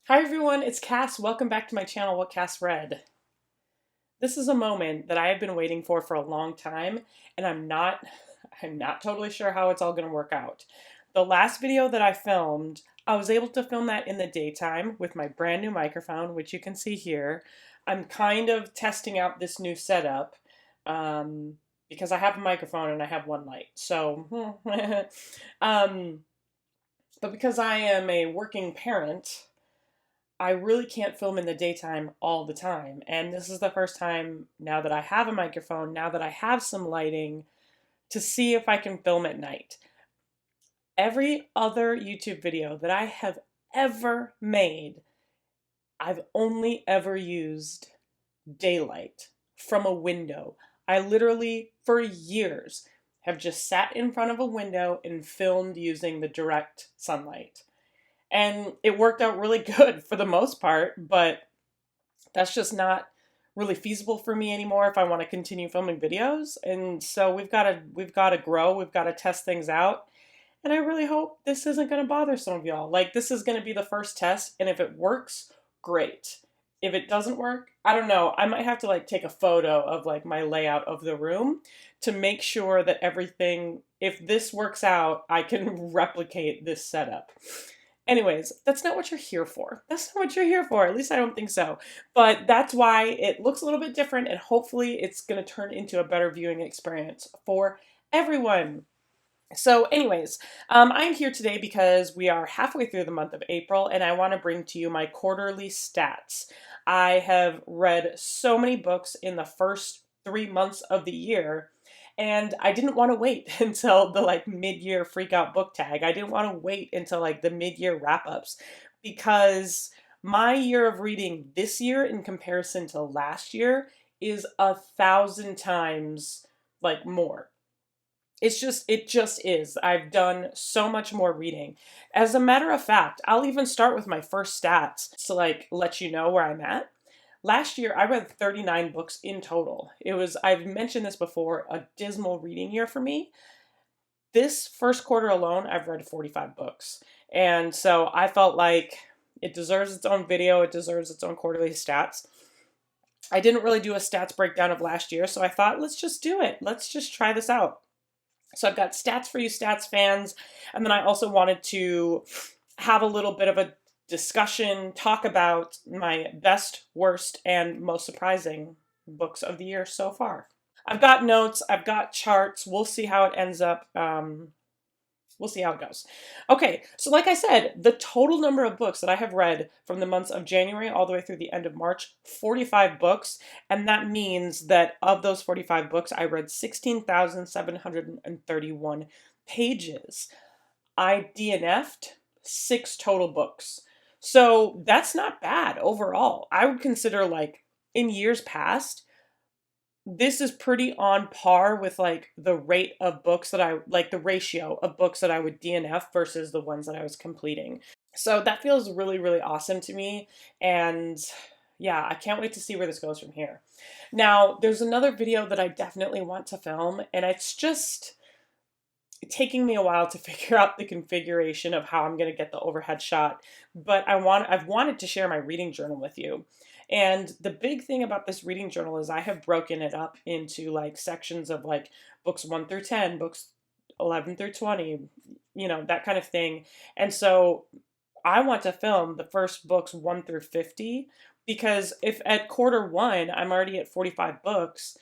Hi everyone, it's Cass. Welcome back to my channel, What Cass Read. This is a moment that I have been waiting for a long time, and I'm not totally sure how it's all going to work out. The last video that I filmed, I was able to film that in the daytime with my brand new microphone, which you can see here. I'm kind of testing out this new setup because I have a microphone and I have one light. So, um, but because I am a working parent, I really can't film in the daytime all the time. And this is the first time now that I have a microphone, now that I have some lighting, to see if I can film at night. Every other YouTube video that I have ever made, I've only ever used daylight from a window. I literally, for years, have just sat in front of a window and filmed using the direct sunlight. And it worked out really good for the most part, but that's just not really feasible for me anymore if I want to continue filming videos. And so we've got to grow, we've got to test things out. And I really hope this isn't going to bother some of y'all. Like, this is going to be the first test, and if it works, great. If it doesn't work, I don't know. I might have to like take a photo of like my layout of the room to make sure that everything, if this works out, I can replicate this setup. Anyways, that's not what you're here for. That's not what you're here for. At least I don't think so. But that's why it looks a little bit different, and hopefully it's going to turn into a better viewing experience for everyone. So anyways, I'm here today because we are halfway through the month of April, and I want to bring to you my quarterly stats. I have read so many books in the first 3 months of the year, and I didn't want to wait until the like mid-year freak out book tag. I didn't want to wait until like the mid-year wrap-ups, because my year of reading this year in comparison to last year is 1,000 times like more. It just is. I've done so much more reading. As a matter of fact, I'll even start with my first stats to like let you know where I'm at. Last year, I read 39 books in total. It was, I've mentioned this before, a dismal reading year for me. This first quarter alone, I've read 45 books. And so I felt like it deserves its own video, it deserves its own quarterly stats. I didn't really do a stats breakdown of last year, so I thought, let's just do it. Let's just try this out. So I've got stats for you stats fans, and then I also wanted to have a little bit of a discussion, talk about my best, worst, and most surprising books of the year so far. I've got notes, I've got charts, we'll see how it ends up. We'll see how it goes. Okay, so like I said, the total number of books that I have read from the months of January all the way through the end of March, 45 books. And that means that of those 45 books, I read 16,731 pages. I DNF'd 6 total books. So that's not bad overall. I would consider, like, in years past, this is pretty on par with like the rate of books that I like, the ratio of books that I would DNF versus the ones that I was completing. So that feels really, really awesome to me. And yeah, I can't wait to see where this goes from here. Now, there's another video that I definitely want to film, and it's just taking me a while to figure out the configuration of how I'm going to get the overhead shot, but I've wanted to share my reading journal with you. And the big thing about this reading journal is I have broken it up into like sections of like books 1 through 10, books 11 through 20, that kind of thing. And so I want to film the first books 1 through 50, because if at quarter 1 I'm already at 45 books,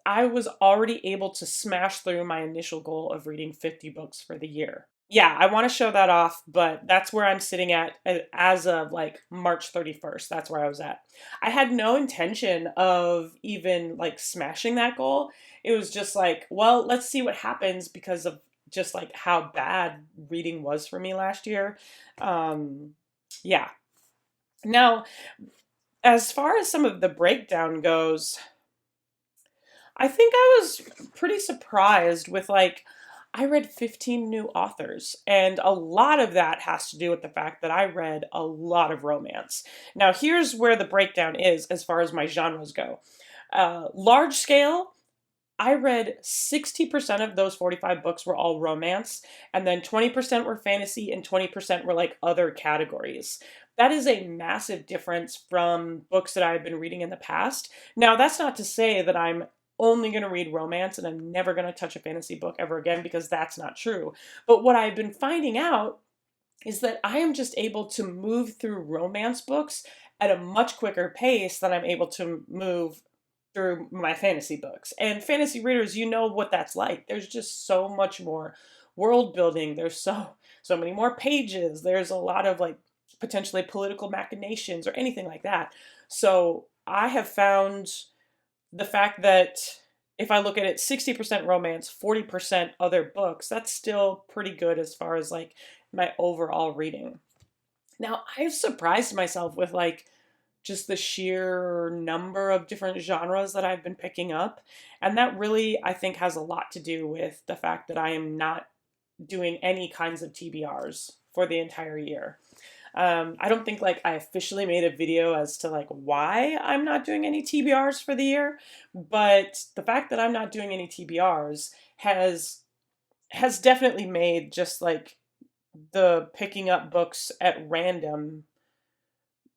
I was already able to smash through my initial goal of reading 50 books for the year. Yeah, I want to show that off, but that's where I'm sitting at as of like March 31st. That's where I was at. I had no intention of even like smashing that goal. It was just like, well, let's see what happens because of just like how bad reading was for me last year. Yeah. Now, as far as some of the breakdown goes, I think I was pretty surprised with like, I read 15 new authors, and a lot of that has to do with the fact that I read a lot of romance. Now, here's where the breakdown is as far as my genres go. Large scale, I read 60% of those 45 books were all romance, and then 20% were fantasy, and 20% were like other categories. That is a massive difference from books that I've been reading in the past. Now, that's not to say that I'm only going to read romance and I'm never going to touch a fantasy book ever again, because that's not true. But what I've been finding out is that I am just able to move through romance books at a much quicker pace than I'm able to move through my fantasy books. And fantasy readers, you know what that's like. There's just so much more world building. There's so many more pages. There's a lot of like potentially political machinations or anything like that. So I have found the fact that if I look at it 60% romance, 40% other books, that's still pretty good as far as like my overall reading. Now, I've surprised myself with like just the sheer number of different genres that I've been picking up. And that really, I think, has a lot to do with the fact that I am not doing any kinds of TBRs for the entire year. I don't think like I officially made a video as to like why I'm not doing any TBRs for the year, but the fact that I'm not doing any TBRs has definitely made just like the picking up books at random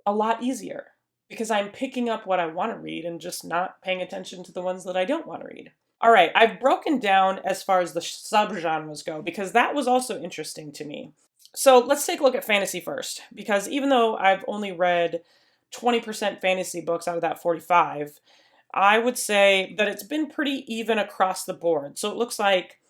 a lot easier, because I'm picking up what I want to read and just not paying attention to the ones that I don't want to read. All right, I've broken down as far as the subgenres go, because that was also interesting to me. So let's take a look at fantasy first, because even though I've only read 20% fantasy books out of that 45, I would say that it's been pretty even across the board. So it looks like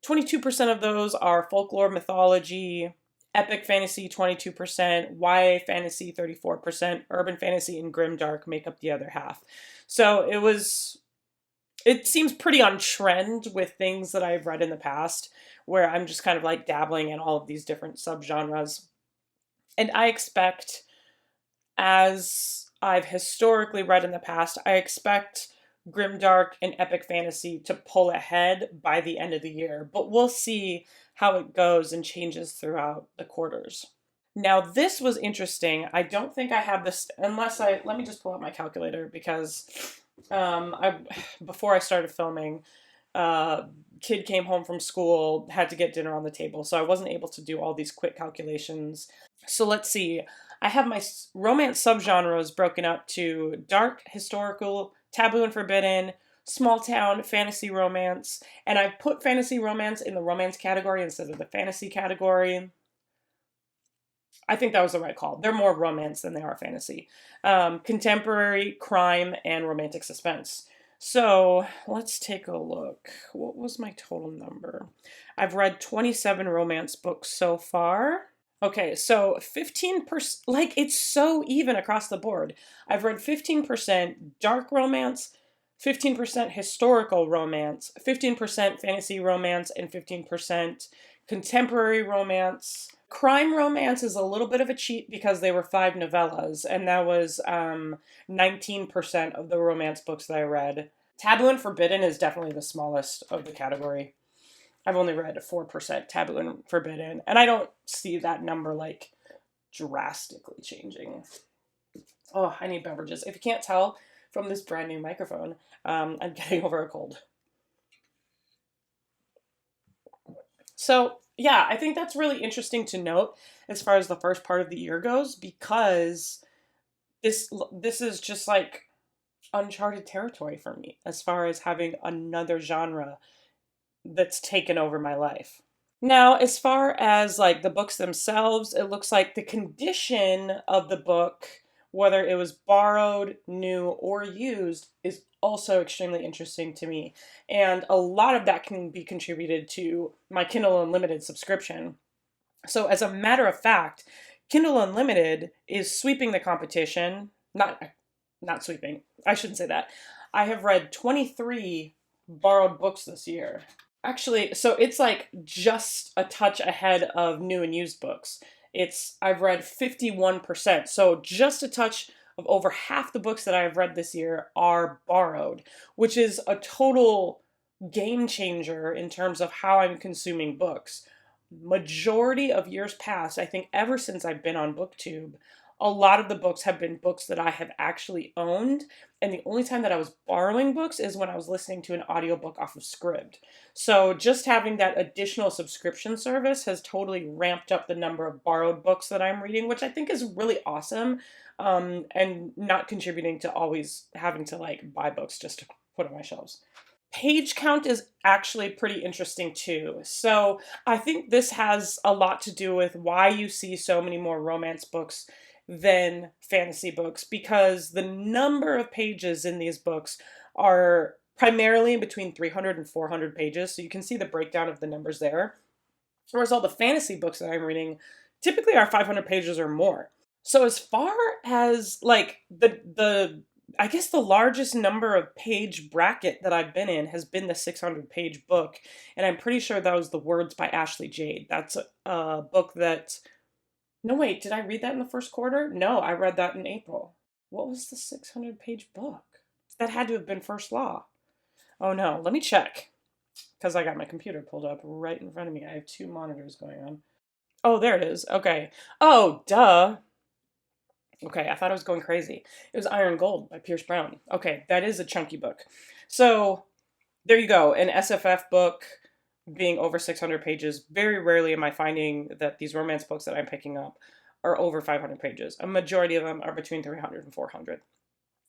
22% of those are folklore, mythology, epic fantasy 22%, YA fantasy 34%, urban fantasy and grimdark make up the other half. So it seems pretty on trend with things that I've read in the past, where I'm just kind of like dabbling in all of these different subgenres. And I expect, as I've historically read in the past, I expect grimdark and epic fantasy to pull ahead by the end of the year, but we'll see how it goes and changes throughout the quarters. Now, this was interesting. I don't think I have this, let me just pull out my calculator, because before I started filming, kid came home from school, had to get dinner on the table, so I wasn't able to do all these quick calculations. So let's see. I have my romance subgenres broken up to dark, historical, taboo and forbidden, small town, fantasy romance, and I've put fantasy romance in the romance category instead of the fantasy category. I think that was the right call. They're more romance than they are fantasy. Contemporary, crime, and romantic suspense. So let's take a look. What was my total number? I've read 27 romance books so far. Okay, so 15%, like it's so even across the board. I've read 15% dark romance, 15% historical romance, 15% fantasy romance, and 15% contemporary romance. Crime romance is a little bit of a cheat because they were 5 novellas, and that was 19% of the romance books that I read. Taboo and forbidden is definitely the smallest of the category. I've only read 4% taboo and forbidden, and I don't see that number like drastically changing. Oh, I need beverages. If you can't tell from this brand new microphone, I'm getting over a cold. So yeah, I think that's really interesting to note as far as the first part of the year goes, because this is just like uncharted territory for me as far as having another genre that's taken over my life. Now, as far as like the books themselves, it looks like the condition of the book, whether it was borrowed, new, or used, is also extremely interesting to me. And a lot of that can be contributed to my Kindle Unlimited subscription. So as a matter of fact, Kindle Unlimited is sweeping the competition. Not sweeping. I shouldn't say that. I have read 23 borrowed books this year. Actually, so it's like just a touch ahead of new and used books. I've read 51%. So just a touch of over half the books that I've read this year are borrowed, which is a total game changer in terms of how I'm consuming books. Majority of years past, I think ever since I've been on BookTube, a lot of the books have been books that I have actually owned. And the only time that I was borrowing books is when I was listening to an audiobook off of Scribd. So just having that additional subscription service has totally ramped up the number of borrowed books that I'm reading, which I think is really awesome. And not contributing to always having to like buy books just to put on my shelves. Page count is actually pretty interesting too. So I think this has a lot to do with why you see so many more romance books than fantasy books, because the number of pages in these books are primarily between 300 and 400 pages. So you can see the breakdown of the numbers there. Whereas all the fantasy books that I'm reading typically are 500 pages or more. So as far as like the I guess the largest number of page bracket that I've been in has been the 600 page book, and I'm pretty sure that was The Words by Ashley Jade. That's a book that no wait, did I read that in the first quarter? No, I read that in April. What was the 600 page book? That had to have been First Law. Oh no, let me check because I got my computer pulled up right in front of me. I have two monitors going on. Oh, there it is. Okay. Oh, duh. Okay, I thought I was going crazy. It was Iron Gold by Pierce Brown. Okay, that is a chunky book. So there you go. An SFF book being over 600 pages. Very rarely am I finding that these romance books that I'm picking up are over 500 pages. A majority of them are between 300 and 400,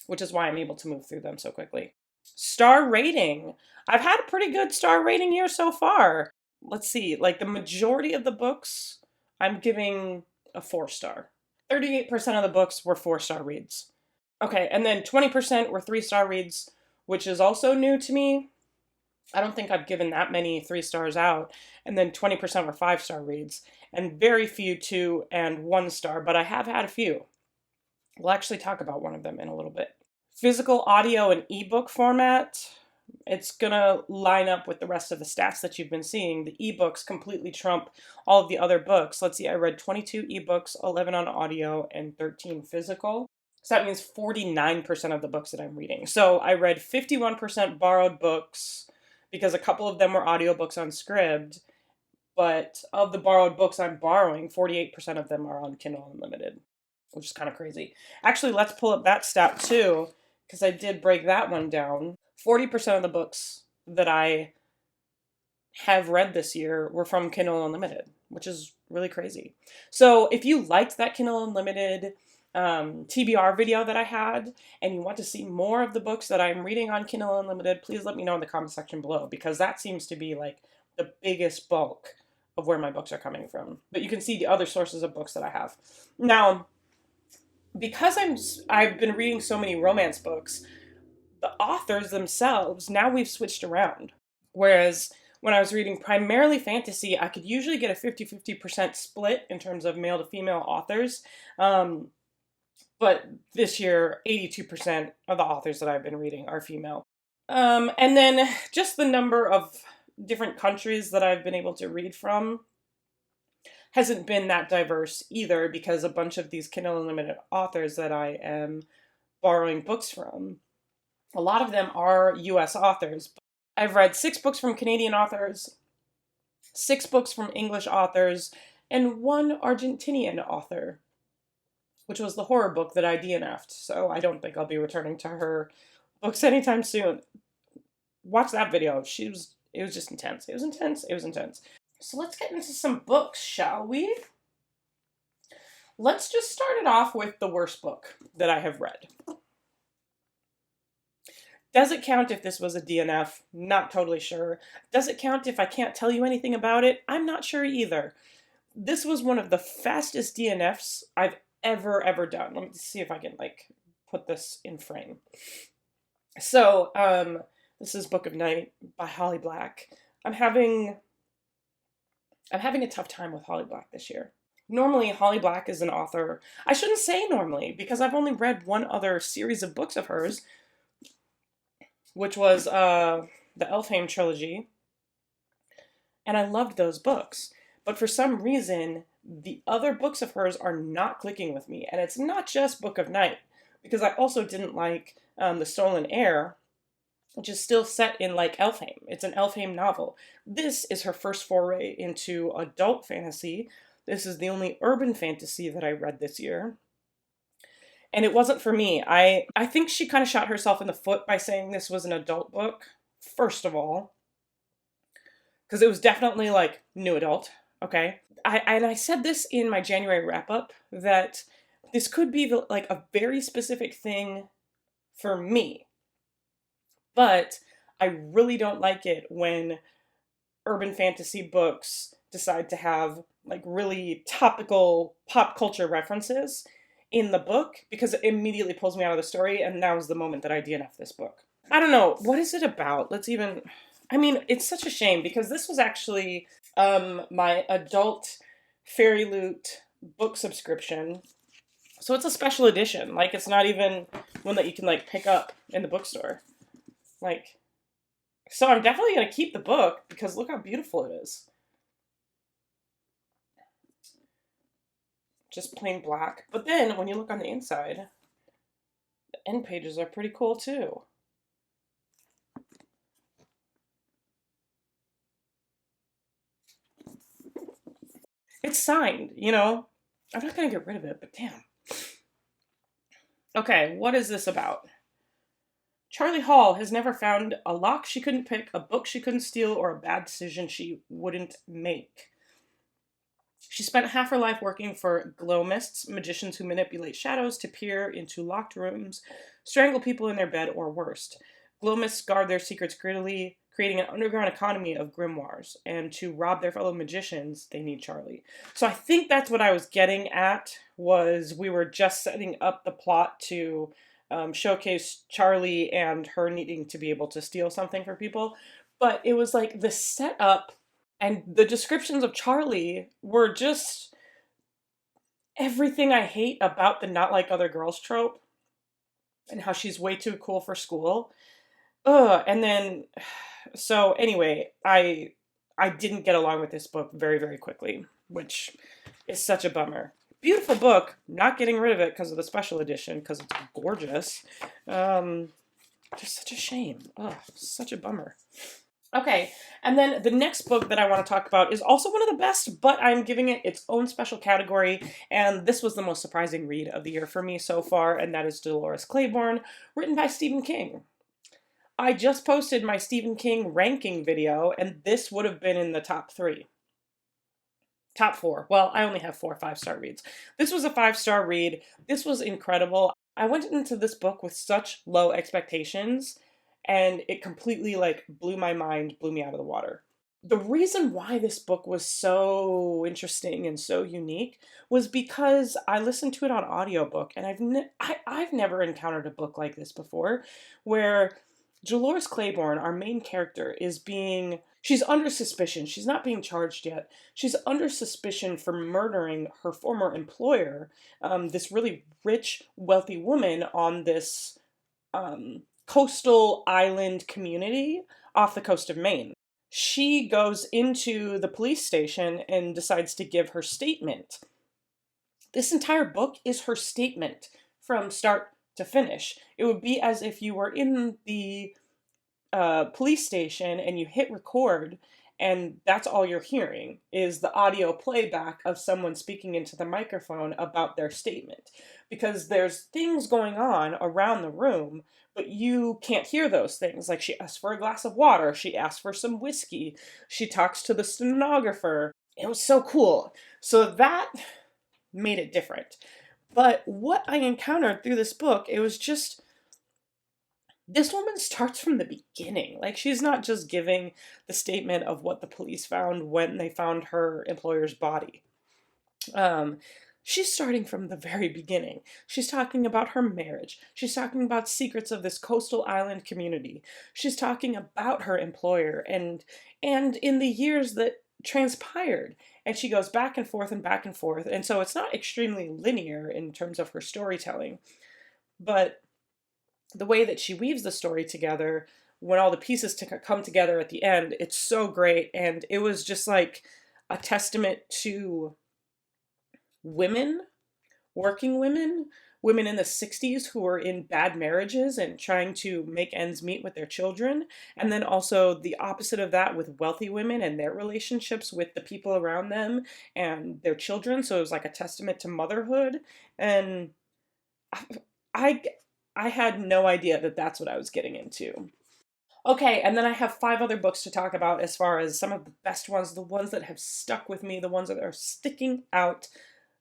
which is why I'm able to move through them so quickly. Star rating. I've had a pretty good star rating year so far. Let's see, like the majority of the books, I'm giving a 4-star. 38% of the books were 4-star reads. Okay, and then 20% were 3-star reads, which is also new to me. I don't think I've given that many 3 stars out. And then 20% were 5-star reads, and very few 2 and 1 star, but I have had a few. We'll actually talk about one of them in a little bit. Physical audio and ebook format. It's gonna line up with the rest of the stats that you've been seeing. The ebooks completely trump all of the other books. Let's see, I read 22 ebooks, 11 on audio, and 13 physical. So that means 49% of the books that I'm reading. So I read 51% borrowed books because a couple of them were audiobooks on Scribd. But of the borrowed books I'm borrowing, 48% of them are on Kindle Unlimited, which is kind of crazy. Actually, let's pull up that stat too, because I did break that one down. 40% of the books that I have read this year were from Kindle Unlimited, which is really crazy. So if you liked that Kindle Unlimited TBR video that I had, and you want to see more of the books that I'm reading on Kindle Unlimited, please let me know in the comment section below, because that seems to be like the biggest bulk of where my books are coming from. But you can see the other sources of books that I have. Now, because I've been reading so many romance books, the authors themselves, now we've switched around. Whereas when I was reading primarily fantasy, I could usually get a 50-50% split in terms of male to female authors. But this year, 82% of the authors that I've been reading are female. And then just the number of different countries that I've been able to read from hasn't been that diverse either, because a bunch of these Kindle Unlimited authors that I am borrowing books from, a lot of them are US authors. I've read 6 books from Canadian authors, 6 books from English authors, and 1 Argentinian author, which was the horror book that I DNF'd, so I don't think I'll be returning to her books anytime soon. Watch that video. It was just intense. It was intense. So let's get into some books, shall we? Let's just start it off with the worst book that I have read. Does it count if this was a DNF? Not totally sure. Does it count if I can't tell you anything about it? I'm not sure either. This was one of the fastest DNFs I've ever done. Let me see if I can put this in frame. So, this is Book of Night by Holly Black. I'm having a tough time with Holly Black this year. Normally, Holly Black is an author. I shouldn't say normally, because I've only read one other series of books of hers, which was the Elfhame trilogy, and I loved those books. But for some reason, the other books of hers are not clicking with me, and it's not just Book of Night, because I also didn't like The Stolen Heir, which is still set in Elfhame. It's an Elfhame novel. This is her first foray into adult fantasy. This is the only urban fantasy that I read this year. and it wasn't for me. I think she kind of shot herself in the foot by saying this was an adult book, first of all, because it was definitely like new adult, okay? I said this in my January wrap up that this could be like a very specific thing for me, but I really don't like it when urban fantasy books decide to have like really topical pop culture references in the book because it immediately pulls me out of the story, and now is the moment that I DNF this book. I don't know, what is it about? I mean, it's such a shame because this was actually my adult Fairy Loot book subscription. So it's a special edition. Like, it's not even one that you can like pick up in the bookstore. Like, so I'm definitely going to keep the book because look how beautiful it is. Just plain black. But then when you look on the inside, the end pages are pretty cool too. It's signed, you know? I'm not going to get rid of it, but damn. Okay, what is this about? Charlie Hall has never found a lock she couldn't pick, a book she couldn't steal, or a bad decision she wouldn't make. She spent half her life working for glow-mists, magicians who manipulate shadows to peer into locked rooms, strangle people in their bed, or worse. Glow-mists guard their secrets greedily, creating an underground economy of grimoires. And to rob their fellow magicians, they need Charlie. So I think that's what I was getting at, was we were just setting up the plot to showcase Charlie and her needing to be able to steal something for people. But it was like the setup and the descriptions of Charlie were just everything I hate about the not like other girls trope and how she's way too cool for school. Ugh, and then so anyway, I didn't get along with this book very, very quickly, which is such a bummer. Beautiful book, not getting rid of it because of the special edition, because it's gorgeous. Just such a shame. Ugh, such a bummer. Okay, and then the next book that I want to talk about is also one of the best, but I'm giving it its own special category, and this was the most surprising read of the year for me so far, and that is Dolores Claiborne, written by Stephen King. I just posted my Stephen King ranking video, and this would have been in the top 3. Top 4. Well, I only have 4 5-star reads. This was a 5-star read. This was incredible. I went into this book with such low expectations, and it completely like blew my mind, blew me out of the water. The reason why this book was so interesting and so unique was because I listened to it on audiobook, and I've never encountered a book like this before, where Dolores Claiborne, our main character, she's under suspicion. She's not being charged yet. She's under suspicion for murdering her former employer, this really rich, wealthy woman on this coastal island community off the coast of Maine. She goes into the police station and decides to give her statement. This entire book is her statement from start to finish. It would be as if you were in the police station and you hit record, and that's all you're hearing is the audio playback of someone speaking into the microphone about their statement. Because there's things going on around the room, but you can't hear those things. Like, she asks for a glass of water, she asks for some whiskey, she talks to the stenographer. It was so cool. So that made it different. But what I encountered through this book, it was just, this woman starts from the beginning. Like, she's not just giving the statement of what the police found when they found her employer's body. She's starting from the very beginning. She's talking about her marriage. She's talking about secrets of this coastal island community. She's talking about her employer and in the years that transpired. And she goes back and forth and back and forth. And so it's not extremely linear in terms of her storytelling. But the way that she weaves the story together, when all the pieces come together at the end, it's so great. And it was just like a testament to women, working women, women in the 60s who were in bad marriages and trying to make ends meet with their children. And then also the opposite of that with wealthy women and their relationships with the people around them and their children. So it was like a testament to motherhood. And I I had no idea that that's what I was getting into. Okay, and then I have five other books to talk about as far as some of the best ones, the ones that have stuck with me, the ones that are sticking out,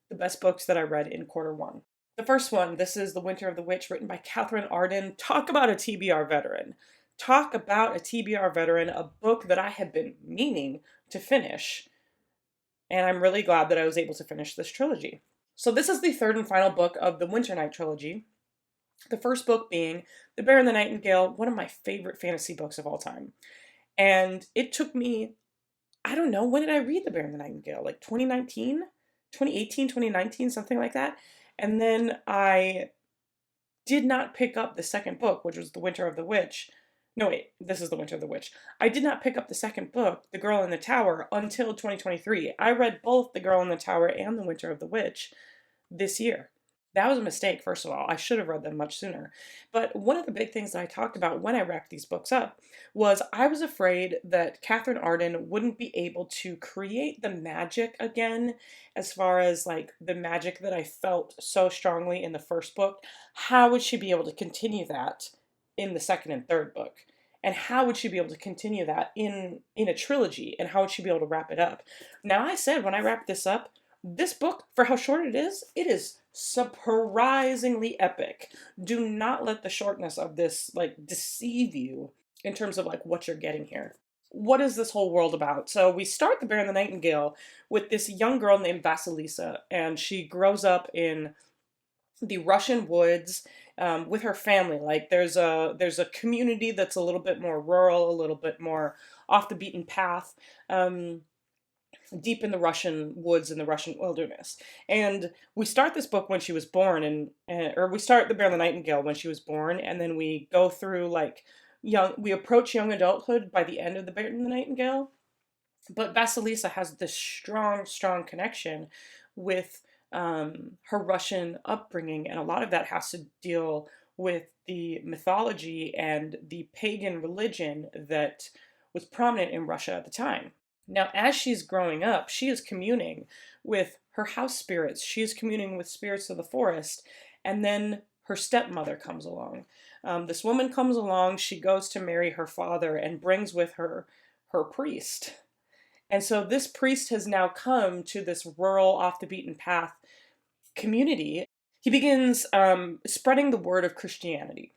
the best books that I read in quarter one. The first one, this is The Winter of the Witch, written by Catherine Arden. Talk about a TBR veteran. Talk about a TBR veteran, a book that I have been meaning to finish. And I'm really glad that I was able to finish this trilogy. So, this is the third and final book of the Winter Night trilogy. The first book being The Bear and the Nightingale, one of my favorite fantasy books of all time. And it took me, I don't know, when did I read The Bear and the Nightingale? Like 2019, 2018, 2019, something like that. And then I did not pick up the second book, which was The Winter of the Witch. No, wait, this is The Winter of the Witch. I did not pick up the second book, The Girl in the Tower, until 2023. I read both The Girl in the Tower and The Winter of the Witch this year. That was a mistake, first of all. I should have read them much sooner. But one of the big things that I talked about when I wrapped these books up was I was afraid that Catherine Arden wouldn't be able to create the magic again, as far as like the magic that I felt so strongly in the first book. How would she be able to continue that in the second and third book? And how would she be able to continue that in a trilogy? And how would she be able to wrap it up? Now, I said when I wrapped this up, this book, for how short it is surprisingly epic. Do not let the shortness of this like deceive you in terms of like what you're getting here. What is this whole world about? So we start The Bear and the Nightingale with this young girl named Vasilisa, and she grows up in the Russian woods with her family. Like there's a community that's a little bit more rural, a little bit more off the beaten path. Deep in the Russian woods in the Russian wilderness. And we start this book when she was born, or we start The Bear and the Nightingale when she was born, and then we go through like we approach young adulthood by the end of The Bear and the Nightingale. But Vasilisa has this strong, strong connection with her Russian upbringing, and a lot of that has to deal with the mythology and the pagan religion that was prominent in Russia at the time. Now, as she's growing up, she is communing with her house spirits. She is communing with spirits of the forest. And then her stepmother comes along. This woman comes along. She goes to marry her father and brings with her her priest. And so this priest has now come to this rural, off the beaten path community. He begins spreading the word of Christianity.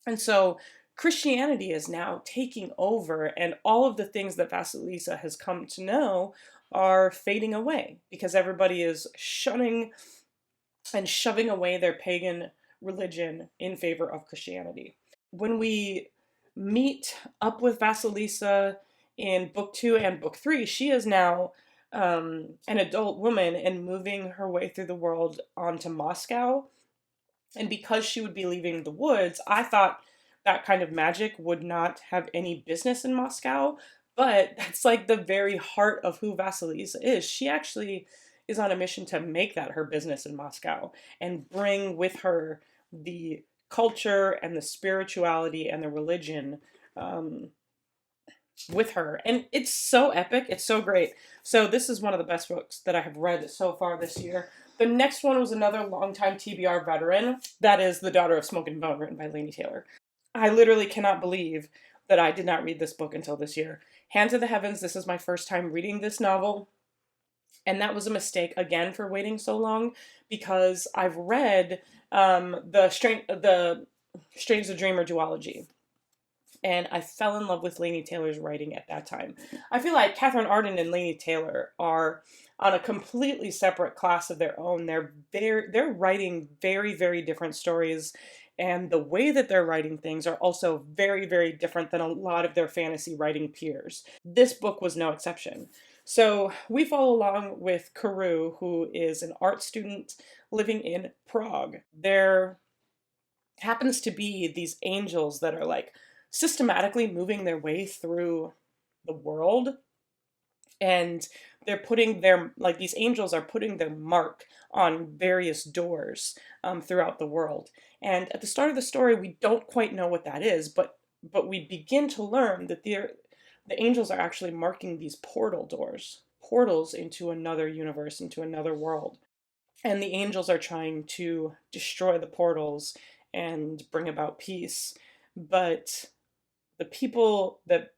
And so Christianity is now taking over, and all of the things that Vasilisa has come to know are fading away because everybody is shunning and shoving away their pagan religion in favor of Christianity. When we meet up with Vasilisa in book 2 and book 3, she is now an adult woman and moving her way through the world onto Moscow. And because she would be leaving the woods, I thought that kind of magic would not have any business in Moscow, but that's like the very heart of who Vasilisa is. She actually is on a mission to make that her business in Moscow and bring with her the culture and the spirituality and the religion with her. And it's so epic. It's so great. So this is one of the best books that I have read so far this year. The next one was another longtime TBR veteran. That is The Daughter of Smoke and Bone, written by Laini Taylor. I literally cannot believe that I did not read this book until this year. Hand to the Heavens, this is my first time reading this novel. And that was a mistake, again, for waiting so long, because I've read the Strange the Dreamer duology. And I fell in love with Laini Taylor's writing at that time. I feel like Catherine Arden and Laini Taylor are on a completely separate class of their own. They're writing very, very different stories, and the way that they're writing things are also very, very different than a lot of their fantasy writing peers. This book was no exception. So we follow along with Karu, who is an art student living in Prague. There happens to be these angels that are like systematically moving their way through the world, and they're putting their, like, these angels are putting their mark on various doors throughout the world. And at the start of the story, we don't quite know what that is, but we begin to learn that the angels are actually marking these portals into another universe, into another world. and the angels are trying to destroy the portals and bring about peace. But the people that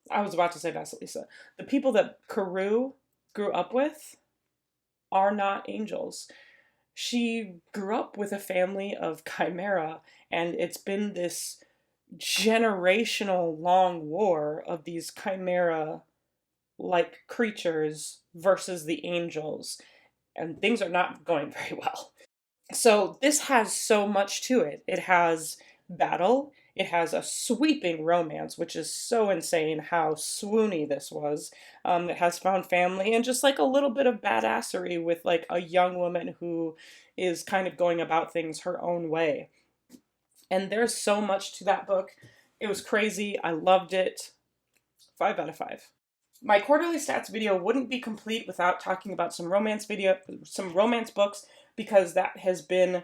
I was about to say Vasilisa, the people that Karoo grew up with are not angels. She grew up with a family of chimera, and it's been this generational long war of these chimera like creatures versus the angels, and things are not going very well. So this has so much to it. It has battle, it has a sweeping romance, which is so insane how swoony this was. It has found family and just like a little bit of badassery with like a young woman who is kind of going about things her own way. And there's so much to that book. It was crazy. I loved it. 5 out of 5. My quarterly stats video wouldn't be complete without talking about some romance books, because that has been,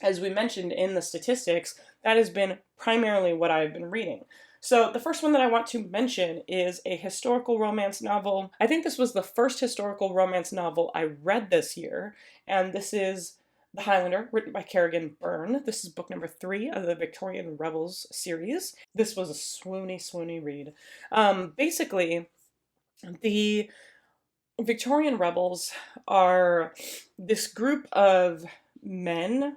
as we mentioned in the statistics, that has been primarily what I've been reading. So the first one that I want to mention is a historical romance novel. I think this was the first historical romance novel I read this year, and this is The Highlander, written by Kerrigan Byrne. This is book number 3 of the Victorian Rebels series. This was a swoony read. Basically, the Victorian Rebels are this group of men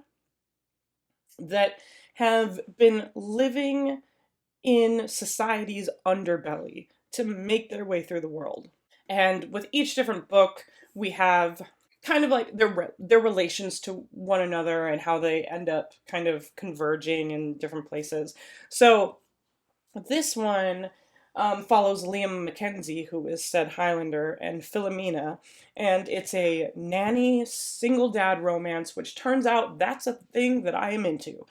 that have been living in society's underbelly to make their way through the world. And with each different book, we have kind of like their relations to one another and how they end up kind of converging in different places. So this one follows Liam Mackenzie, who is said Highlander, and Philomena, and it's a nanny single dad romance, which turns out that's a thing that I am into.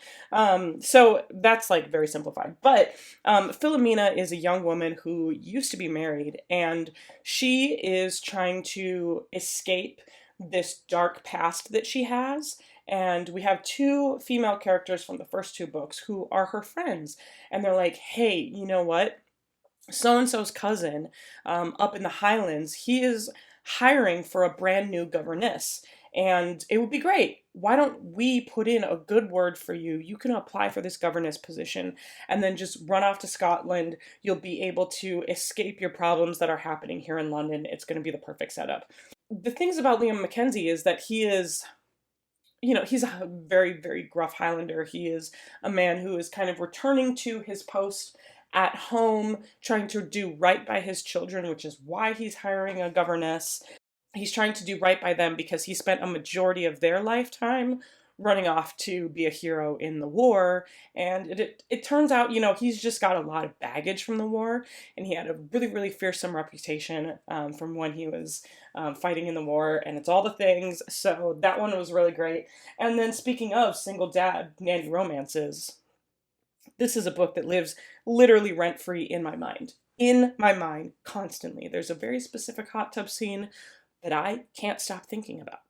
So that's like very simplified. But Philomena is a young woman who used to be married, and she is trying to escape this dark past that she has. And we have 2 female characters from the first 2 books who are her friends. And they're like, hey, you know what? So-and-so's cousin up in the Highlands, he is hiring for a brand new governess. And it would be great. Why don't we put in a good word for you? You can apply for this governess position and then just run off to Scotland. You'll be able to escape your problems that are happening here in London. It's going to be the perfect setup. The things about Liam Mackenzie is that he is, he's a very gruff Highlander. He is a man who is kind of returning to his post at home, trying to do right by his children, which is why he's hiring a governess. He's trying to do right by them because he spent a majority of their lifetime running off to be a hero in the war. And it turns out, he's just got a lot of baggage from the war, and he had a really fearsome reputation from when he was fighting in the war, and it's all the things. So that one was really great. And then speaking of single dad nanny romances, this is a book that lives literally rent-free in my mind. In my mind, constantly. There's a very specific hot tub scene that I can't stop thinking about.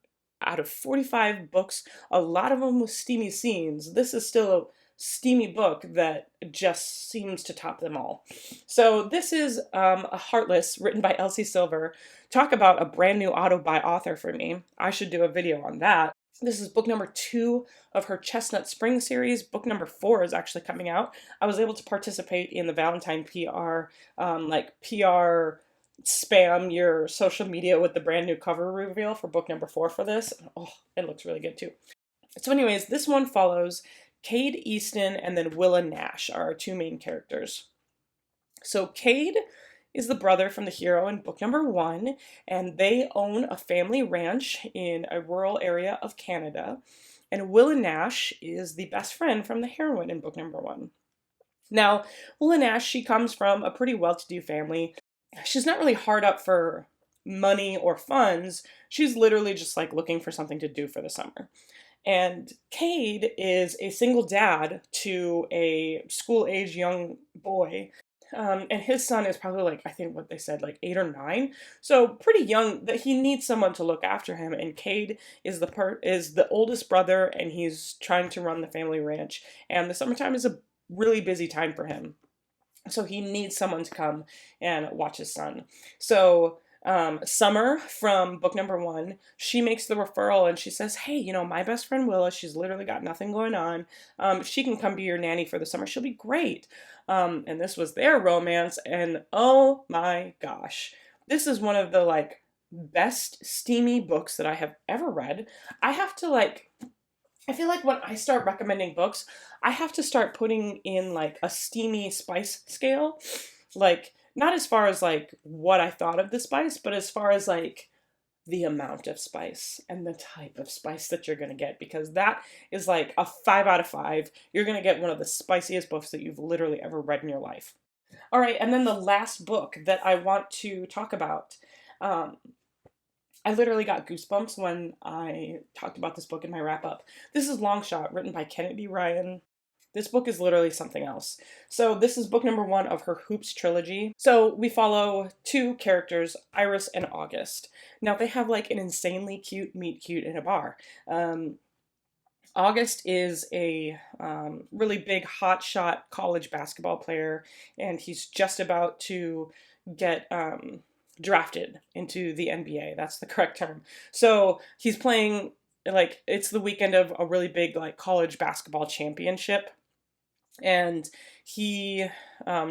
Out of 45 books, a lot of them with steamy scenes, this is still a steamy book that just seems to top them all. So this is a Heartless, written by Elsie Silver. Talk about a brand new auto-buy author for me. I should do a video on that. This is book number 2 of her Chestnut Spring series. Book number 4 is actually coming out. I was able to participate in the Valentine PR, PR spam your social media with the brand new cover reveal for book number 4 for this. Oh, it looks really good too. So anyways, this one follows Cade Easton and then Willa Nash are our 2 main characters. So Cade is the brother from the hero in book number 1, and they own a family ranch in a rural area of Canada. And Willa Nash is the best friend from the heroine in book number 1. Now, Willa Nash, she comes from a pretty well-to-do family. She's not really hard up for money or funds. She's literally just like looking for something to do for the summer. And Cade is a single dad to a school-age young boy. And his son is probably like, I think what they said, like 8 or 9. So pretty young, that he needs someone to look after him. And Cade is the oldest brother, and he's trying to run the family ranch. And the summertime is a really busy time for him. So he needs someone to come and watch his son. So Summer from book number 1, she makes the referral and she says, hey, my best friend Willa, she's literally got nothing going on. She can come be your nanny for the summer. She'll be great. And this was their romance. And oh my gosh, this is one of the like best steamy books that I have ever read. I have to like, I feel like when I start recommending books, I have to start putting in like a steamy spice scale. Like, not as far as like what I thought of the spice, but as far as like the amount of spice and the type of spice that you're going to get, because that is like a 5 out of 5. You're going to get one of the spiciest books that you've literally ever read in your life. All right, and then the last book that I want to talk about. Um, I literally got goosebumps when I talked about this book in my wrap up. This is Long Shot, written by Kennedy Ryan. This book is literally something else. So this is book number 1 of her Hoops trilogy. So we follow 2 characters, Iris and August. Now they have like an insanely cute meet cute in a bar. August is a really big hotshot college basketball player, and he's just about to get drafted into the NBA. That's the correct term. So he's playing, like, it's the weekend of a really big like college basketball championship, and he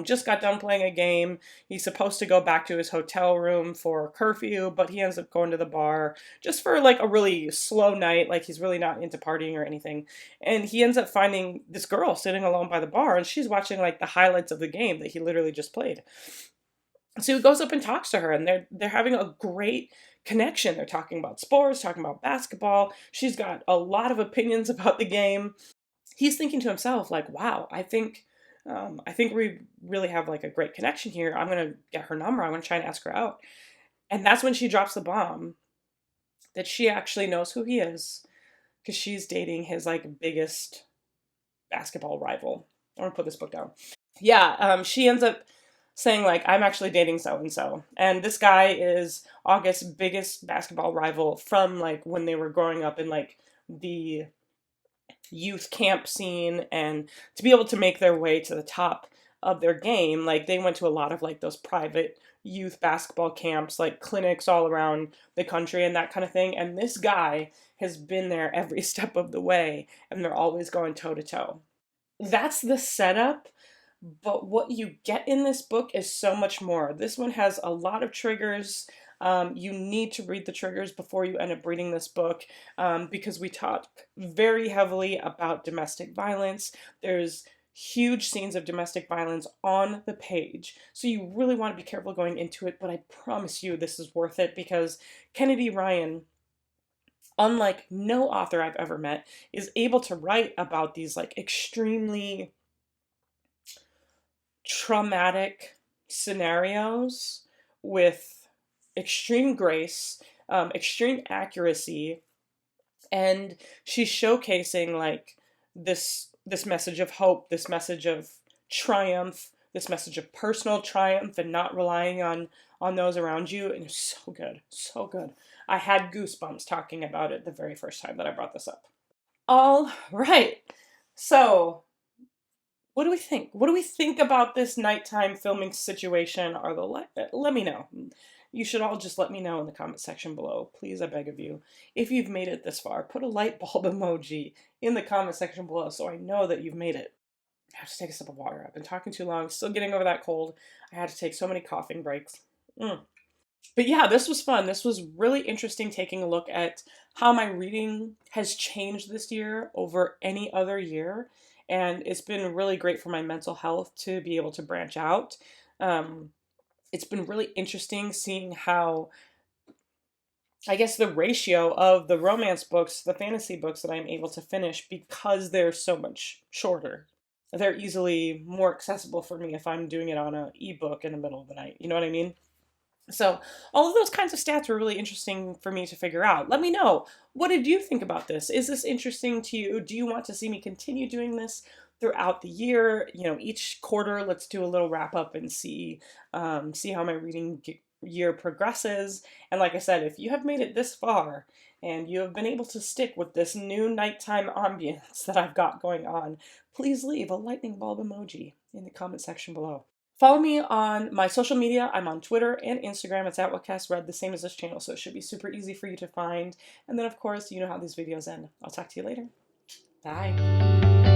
just got done playing a game. He's supposed to go back to his hotel room for curfew, but he ends up going to the bar just for like a really slow night. Like, he's really not into partying or anything. And he ends up finding this girl sitting alone by the bar, and she's watching like the highlights of the game that he literally just played. So he goes up and talks to her, and they're having a great connection. They're talking about sports, talking about basketball. She's got a lot of opinions about the game. He's thinking to himself, like, wow, I think we really have like a great connection here. I'm gonna get her number. I'm gonna try and ask her out. And that's when she drops the bomb that she actually knows who he is, because she's dating his like biggest basketball rival. I'm gonna put this book down. Yeah, she ends up saying like, I'm actually dating so and so, and this guy is August's biggest basketball rival from like when they were growing up in like the youth camp scene, and to be able to make their way to the top of their game, like they went to a lot of like those private youth basketball camps, like clinics all around the country and that kind of thing, and this guy has been there every step of the way, and they're always going toe to toe. That's the setup, but what you get in this book is so much more. This one has a lot of triggers. You need to read the triggers before you end up reading this book, because we talk very heavily about domestic violence. There's huge scenes of domestic violence on the page, so you really want to be careful going into it, but I promise you this is worth it, because Kennedy Ryan, unlike no author I've ever met, is able to write about these like extremely traumatic scenarios with extreme grace, extreme accuracy, and she's showcasing like this message of hope, this message of triumph, this message of personal triumph, and not relying on those around you. And it's so good, so good. I had goosebumps talking about it the very first time that I brought this up. All right, so what do we think? What do we think about this nighttime filming situation? Let me know. You should all just let me know in the comment section below. Please, I beg of you. If you've made it this far, put a light bulb emoji in the comment section below so I know that you've made it. I have to take a sip of water. I've been talking too long, still getting over that cold. I had to take so many coughing breaks. But yeah, this was fun. This was really interesting, taking a look at how my reading has changed this year over any other year. And it's been really great for my mental health to be able to branch out. It's been really interesting seeing how, I guess, the ratio of the romance books, the fantasy books that I'm able to finish, because they're so much shorter. They're easily more accessible for me if I'm doing it on an ebook in the middle of the night. You know what I mean? So all of those kinds of stats were really interesting for me to figure out. Let me know, what did you think about this? Is this interesting to you? Do you want to see me continue doing this throughout the year? You know, each quarter, let's do a little wrap up and see how my reading year progresses. And like I said, if you have made it this far and you have been able to stick with this new nighttime ambience that I've got going on, please leave a lightning bulb emoji in the comment section below. Follow me on my social media. I'm on Twitter and Instagram. It's at whatcassread, the same as this channel, so it should be super easy for you to find. And then, of course, you know how these videos end. I'll talk to you later. Bye.